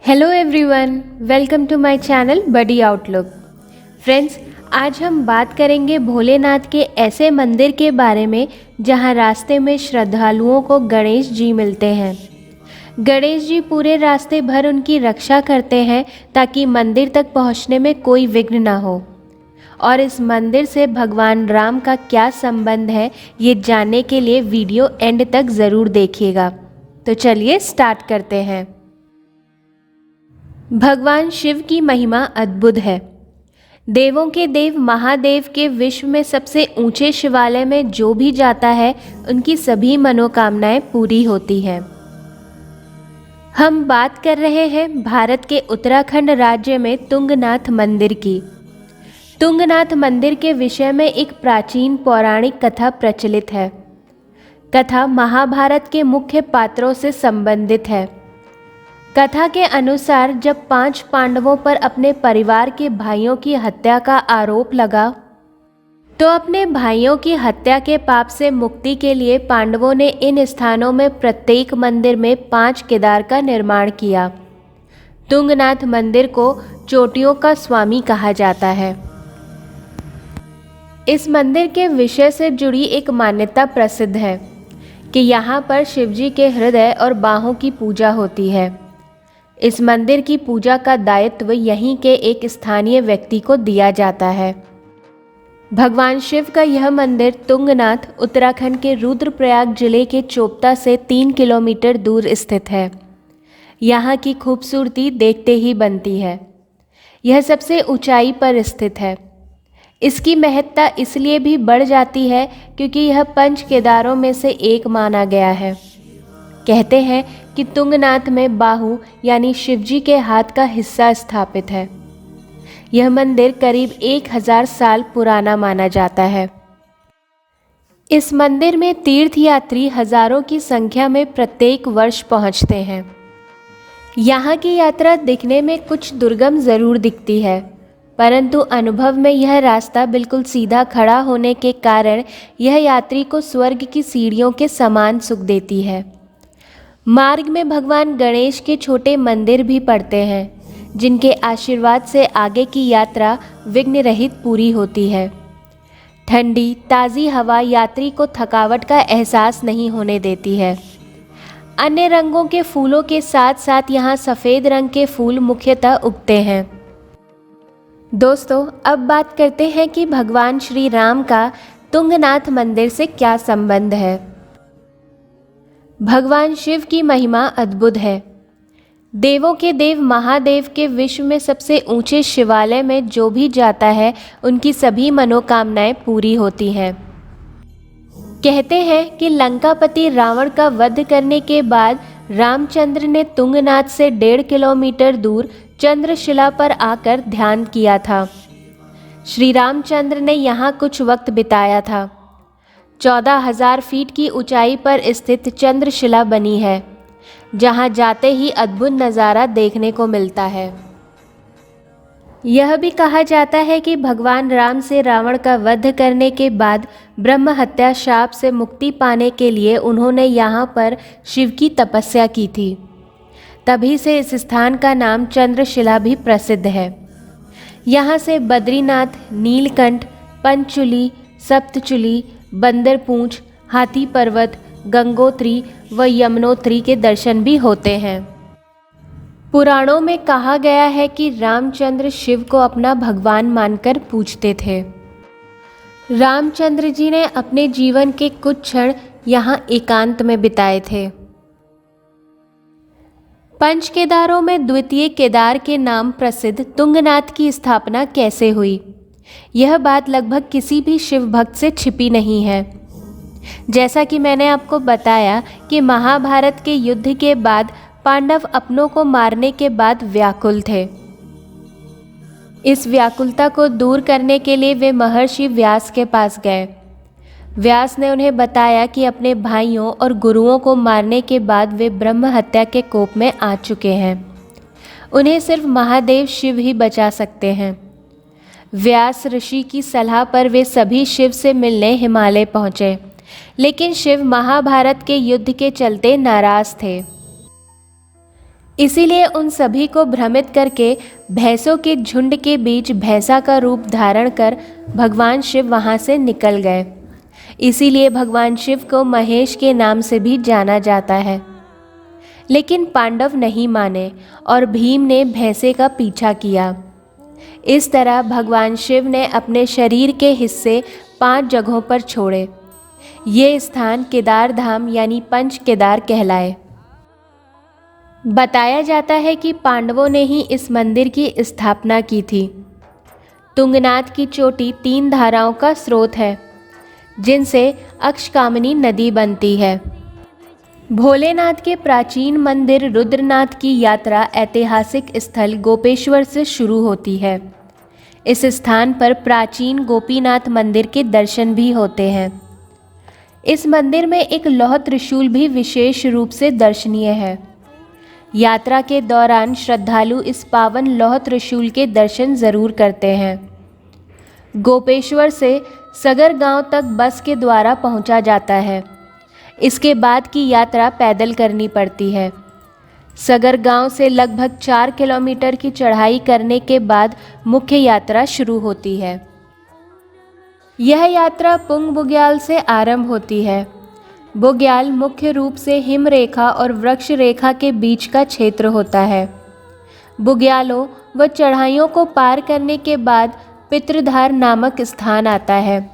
Hello everyone, welcome to my channel Buddy Outlook. Friends, आज हम बात करेंगे भोलेनाथ के ऐसे मंदिर के बारे में जहां रास्ते में श्रद्धालुओं को गणेश जी मिलते हैं। गणेश जी पूरे रास्ते भर उनकी रक्षा करते हैं ताकि मंदिर तक पहुंचने में कोई विघ्न ना हो। और इस मंदिर से भगवान राम का क्या संबंध है, ये जानने के लिए वीडियो एंड तक ज़रूर देखिएगा। तो चलिए स्टार्ट करते हैं। भगवान शिव की महिमा अद्भुत है। देवों के देव महादेव के विश्व में सबसे ऊंचे शिवालय में जो भी जाता है उनकी सभी मनोकामनाएं पूरी होती हैं। हम बात कर रहे हैं भारत के उत्तराखंड राज्य में तुंगनाथ मंदिर की। तुंगनाथ मंदिर के विषय में एक प्राचीन पौराणिक कथा प्रचलित है। कथा महाभारत के मुख्य पात्रों से संबंधित है। कथा के अनुसार जब 5 पांडवों पर अपने परिवार के भाइयों की हत्या का आरोप लगा तो अपने भाइयों की हत्या के पाप से मुक्ति के लिए पांडवों ने इन स्थानों में प्रत्येक मंदिर में 5 केदार का निर्माण किया। तुंगनाथ मंदिर को चोटियों का स्वामी कहा जाता है। इस मंदिर के विषय से जुड़ी एक मान्यता प्रसिद्ध है कि यहाँ पर शिवजी के हृदय और बाहों की पूजा होती है। इस मंदिर की पूजा का दायित्व यहीं के एक स्थानीय व्यक्ति को दिया जाता है। भगवान शिव का यह मंदिर तुंगनाथ उत्तराखंड के रुद्रप्रयाग जिले के चोपता से 3 किलोमीटर दूर स्थित है। यहाँ की खूबसूरती देखते ही बनती है। यह सबसे ऊंचाई पर स्थित है। इसकी महत्ता इसलिए भी बढ़ जाती है क्योंकि यह 5 केदारों में से एक माना गया है। कहते हैं कि तुंगनाथ में बाहु यानी शिवजी के हाथ का हिस्सा स्थापित है। यह मंदिर करीब 1000 साल पुराना माना जाता है। इस मंदिर में तीर्थयात्री हजारों की संख्या में प्रत्येक वर्ष पहुंचते हैं। यहाँ की यात्रा दिखने में कुछ दुर्गम जरूर दिखती है, परंतु अनुभव में यह रास्ता बिल्कुल सीधा खड़ा होने के कारण यह यात्री को स्वर्ग की सीढ़ियों के समान सुख देती है। मार्ग में भगवान गणेश के छोटे मंदिर भी पड़ते हैं, जिनके आशीर्वाद से आगे की यात्रा विघ्न रहित पूरी होती है। ठंडी ताज़ी हवा यात्री को थकावट का एहसास नहीं होने देती है। अन्य रंगों के फूलों के साथ साथ यहाँ सफ़ेद रंग के फूल मुख्यतः उगते हैं। दोस्तों, अब बात करते हैं कि भगवान श्री राम का तुंगनाथ मंदिर से क्या संबंध है। भगवान शिव की महिमा अद्भुत है। देवों के देव महादेव के विश्व में सबसे ऊंचे शिवालय में जो भी जाता है उनकी सभी मनोकामनाएं पूरी होती हैं। कहते हैं कि लंकापति रावण का वध करने के बाद रामचंद्र ने तुंगनाथ से 1.5 किलोमीटर दूर चंद्रशिला पर आकर ध्यान किया था। श्री रामचंद्र ने यहाँ कुछ वक्त बिताया था। 14,000 फीट की ऊंचाई पर स्थित चंद्रशिला बनी है, जहां जाते ही अद्भुत नज़ारा देखने को मिलता है। यह भी कहा जाता है कि भगवान राम से रावण का वध करने के बाद ब्रह्म हत्या शाप से मुक्ति पाने के लिए उन्होंने यहाँ पर शिव की तपस्या की थी। तभी से इस स्थान का नाम चंद्रशिला भी प्रसिद्ध है। यहाँ से बद्रीनाथ, नीलकंठ, पंचचूली, सप्तचूली, बंदरपूंछ, हाथी पर्वत, गंगोत्री व यमुनोत्री के दर्शन भी होते हैं। पुराणों में कहा गया है कि रामचंद्र शिव को अपना भगवान मानकर पूजते थे। रामचंद्र जी ने अपने जीवन के कुछ क्षण यहाँ एकांत में बिताए थे। 5 केदारों में द्वितीय केदार के नाम प्रसिद्ध तुंगनाथ की स्थापना कैसे हुई, यह बात लगभग किसी भी शिव भक्त से छिपी नहीं है। जैसा कि मैंने आपको बताया कि महाभारत के युद्ध के बाद पांडव अपनों को मारने के बाद व्याकुल थे। इस व्याकुलता को दूर करने के लिए वे महर्षि व्यास के पास गए। व्यास ने उन्हें बताया कि अपने भाइयों और गुरुओं को मारने के बाद वे ब्रह्म हत्या के कोप में आ चुके हैं। उन्हें सिर्फ महादेव शिव ही बचा सकते हैं। व्यास ऋषि की सलाह पर वे सभी शिव से मिलने हिमालय पहुँचे, लेकिन शिव महाभारत के युद्ध के चलते नाराज थे। इसीलिए उन सभी को भ्रमित करके भैंसों के झुंड के बीच भैंसा का रूप धारण कर भगवान शिव वहाँ से निकल गए। इसीलिए भगवान शिव को महेश के नाम से भी जाना जाता है। लेकिन पांडव नहीं माने और भीम ने भैंसे का पीछा किया। इस तरह भगवान शिव ने अपने शरीर के हिस्से 5 जगहों पर छोड़े। ये स्थान केदार धाम यानी पंच केदार कहलाए। बताया जाता है कि पांडवों ने ही इस मंदिर की स्थापना की थी। तुंगनाथ की चोटी 3 धाराओं का स्रोत है, जिनसे अक्षकामनी नदी बनती है। भोलेनाथ के प्राचीन मंदिर रुद्रनाथ की यात्रा ऐतिहासिक स्थल गोपेश्वर से शुरू होती है। इस स्थान पर प्राचीन गोपीनाथ मंदिर के दर्शन भी होते हैं। इस मंदिर में एक लौह त्रिशूल भी विशेष रूप से दर्शनीय है। यात्रा के दौरान श्रद्धालु इस पावन लौह त्रिशूल के दर्शन जरूर करते हैं। गोपेश्वर से सगर गांव तक बस के द्वारा पहुंचा जाता है। इसके बाद की यात्रा पैदल करनी पड़ती है। सगर गांव से लगभग 4 किलोमीटर की चढ़ाई करने के बाद मुख्य यात्रा शुरू होती है। यह यात्रा पुंग बुग्याल से आरंभ होती है। बुग्याल मुख्य रूप से हिम रेखा और वृक्ष रेखा के बीच का क्षेत्र होता है। बुग्यालों व चढ़ाइयों को पार करने के बाद पितृधार नामक स्थान आता है,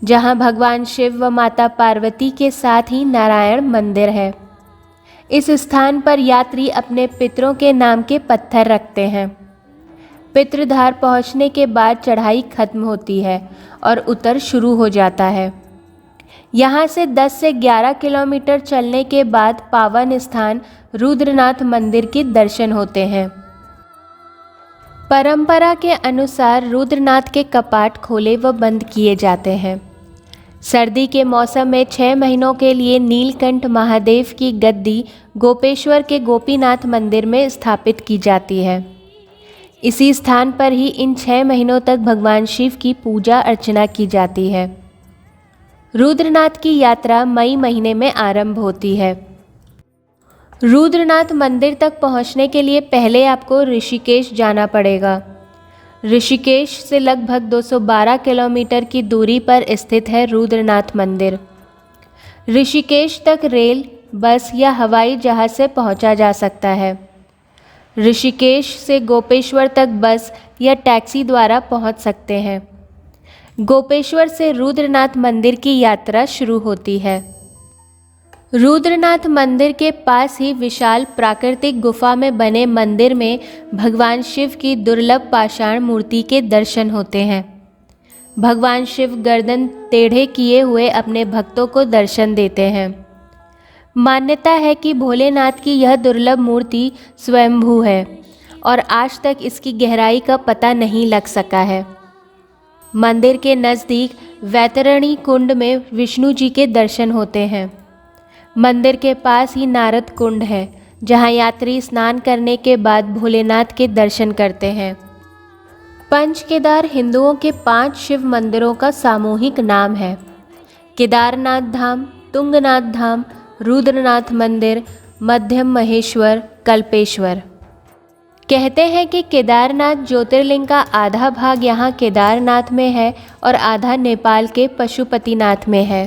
जहां भगवान शिव व माता पार्वती के साथ ही नारायण मंदिर है। इस स्थान पर यात्री अपने पितरों के नाम के पत्थर रखते हैं। पितृधार पहुंचने के बाद चढ़ाई खत्म होती है और उतर शुरू हो जाता है। यहाँ से 10 से 11 किलोमीटर चलने के बाद पावन स्थान रुद्रनाथ मंदिर के दर्शन होते हैं। परंपरा के अनुसार रुद्रनाथ के कपाट खोले व बंद किए जाते हैं। सर्दी के मौसम में 6 महीनों के लिए नीलकंठ महादेव की गद्दी गोपेश्वर के गोपीनाथ मंदिर में स्थापित की जाती है। इसी स्थान पर ही इन 6 महीनों तक भगवान शिव की पूजा अर्चना की जाती है। रुद्रनाथ की यात्रा मई महीने में आरंभ होती है। रुद्रनाथ मंदिर तक पहुंचने के लिए पहले आपको ऋषिकेश जाना पड़ेगा। ऋषिकेश से लगभग 212 किलोमीटर की दूरी पर स्थित है रुद्रनाथ मंदिर। ऋषिकेश तक रेल, बस या हवाई जहाज से पहुंचा जा सकता है। ऋषिकेश से गोपेश्वर तक बस या टैक्सी द्वारा पहुंच सकते हैं। गोपेश्वर से रुद्रनाथ मंदिर की यात्रा शुरू होती है। रुद्रनाथ मंदिर के पास ही विशाल प्राकृतिक गुफा में बने मंदिर में भगवान शिव की दुर्लभ पाषाण मूर्ति के दर्शन होते हैं। भगवान शिव गर्दन टेढ़े किए हुए अपने भक्तों को दर्शन देते हैं। मान्यता है कि भोलेनाथ की यह दुर्लभ मूर्ति स्वयंभू है और आज तक इसकी गहराई का पता नहीं लग सका है। मंदिर के नज़दीक वैतरणी कुंड में विष्णु जी के दर्शन होते हैं। मंदिर के पास ही नारद कुंड है, जहां यात्री स्नान करने के बाद भोलेनाथ के दर्शन करते हैं। पंच केदार हिंदुओं के 5 शिव मंदिरों का सामूहिक नाम है। केदारनाथ धाम, तुंगनाथ धाम, रुद्रनाथ मंदिर, मध्यम महेश्वर, कल्पेश्वर। कहते हैं कि केदारनाथ ज्योतिर्लिंग का आधा भाग यहाँ केदारनाथ में है और आधा नेपाल के पशुपतिनाथ में है।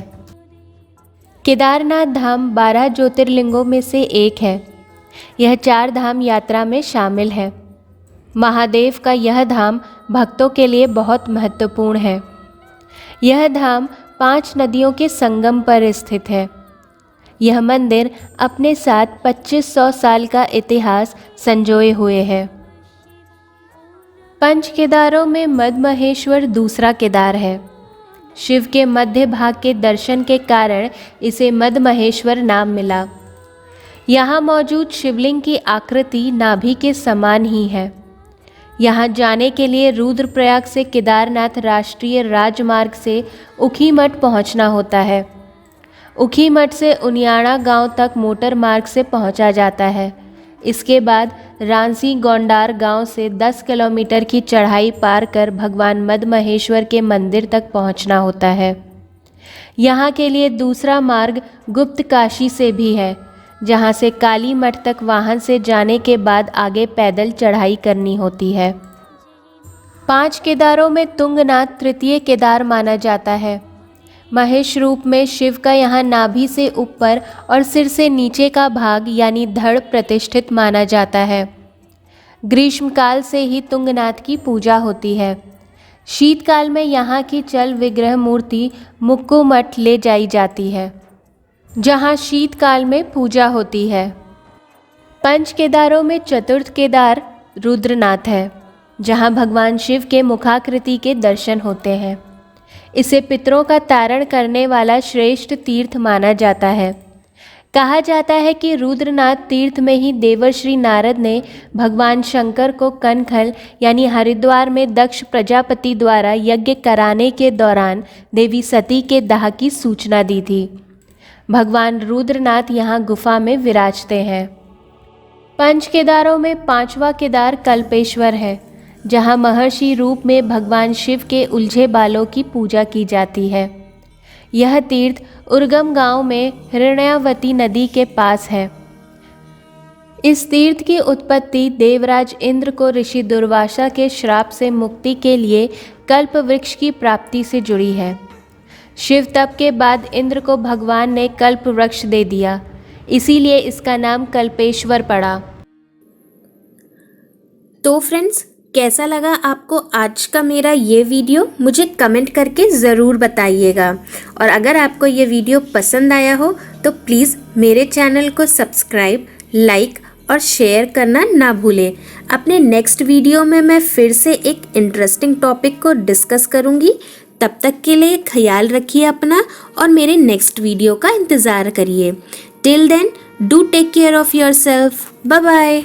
केदारनाथ धाम 12 ज्योतिर्लिंगों में से एक है। यह 4 धाम यात्रा में शामिल है। महादेव का यह धाम भक्तों के लिए बहुत महत्वपूर्ण है। यह धाम 5 नदियों के संगम पर स्थित है। यह मंदिर अपने साथ 2500 साल का इतिहास संजोए हुए है। पंच केदारों में मद्महेश्वर दूसरा केदार है। शिव के मध्य भाग के दर्शन के कारण इसे मद्महेश्वर नाम मिला। यहाँ मौजूद शिवलिंग की आकृति नाभि के समान ही है। यहाँ जाने के लिए रुद्रप्रयाग से केदारनाथ राष्ट्रीय राजमार्ग से ऊखीमठ पहुँचना होता है। ऊखीमठ से उनियाणा गांव तक मोटर मार्ग से पहुंचा जाता है। इसके बाद रांसी गोंडार गांव से 10 किलोमीटर की चढ़ाई पार कर भगवान मद्महेश्वर के मंदिर तक पहुंचना होता है। यहाँ के लिए दूसरा मार्ग गुप्त काशी से भी है, जहाँ से काली मठ तक वाहन से जाने के बाद आगे पैदल चढ़ाई करनी होती है। 5 केदारों में तुंगनाथ तृतीय केदार माना जाता है। महेश रूप में शिव का यहाँ नाभि से ऊपर और सिर से नीचे का भाग यानी धड़ प्रतिष्ठित माना जाता है। ग्रीष्मकाल से ही तुंगनाथ की पूजा होती है। शीतकाल में यहाँ की चल विग्रह मूर्ति मुक्कुमठ ले जाई जाती है, जहाँ शीतकाल में पूजा होती है। 5 केदारों में चतुर्थ केदार रुद्रनाथ है, जहाँ भगवान शिव के मुखाकृति के दर्शन होते हैं। इसे पितरों का तारण करने वाला श्रेष्ठ तीर्थ माना जाता है। कहा जाता है कि रुद्रनाथ तीर्थ में ही देवर्षि नारद ने भगवान शंकर को कनखल यानी हरिद्वार में दक्ष प्रजापति द्वारा यज्ञ कराने के दौरान देवी सती के दाह की सूचना दी थी। भगवान रुद्रनाथ यहाँ गुफा में विराजते हैं। 5 केदारों में 5वां केदार कल्पेश्वर है, जहाँ महर्षि रूप में भगवान शिव के उलझे बालों की पूजा की जाती है। यह तीर्थ उर्गम गांव में हिरण्यावती नदी के पास है। इस तीर्थ की उत्पत्ति देवराज इंद्र को ऋषि दुर्वासा के श्राप से मुक्ति के लिए कल्प वृक्ष की प्राप्ति से जुड़ी है। शिव तप के बाद इंद्र को भगवान ने कल्प वृक्ष दे दिया, इसीलिए इसका नाम कल्पेश्वर पड़ा। तो फ्रेंड्स, कैसा लगा आपको आज का मेरा ये वीडियो? मुझे कमेंट करके ज़रूर बताइएगा। और अगर आपको ये वीडियो पसंद आया हो तो प्लीज़ मेरे चैनल को सब्सक्राइब, लाइक और शेयर करना ना भूलें। अपने नेक्स्ट वीडियो में मैं फिर से एक इंटरेस्टिंग टॉपिक को डिस्कस करूँगी। तब तक के लिए ख्याल रखिए अपना और मेरे नेक्स्ट वीडियो का इंतज़ार करिए। Till then, do take care of yourself. Bye bye.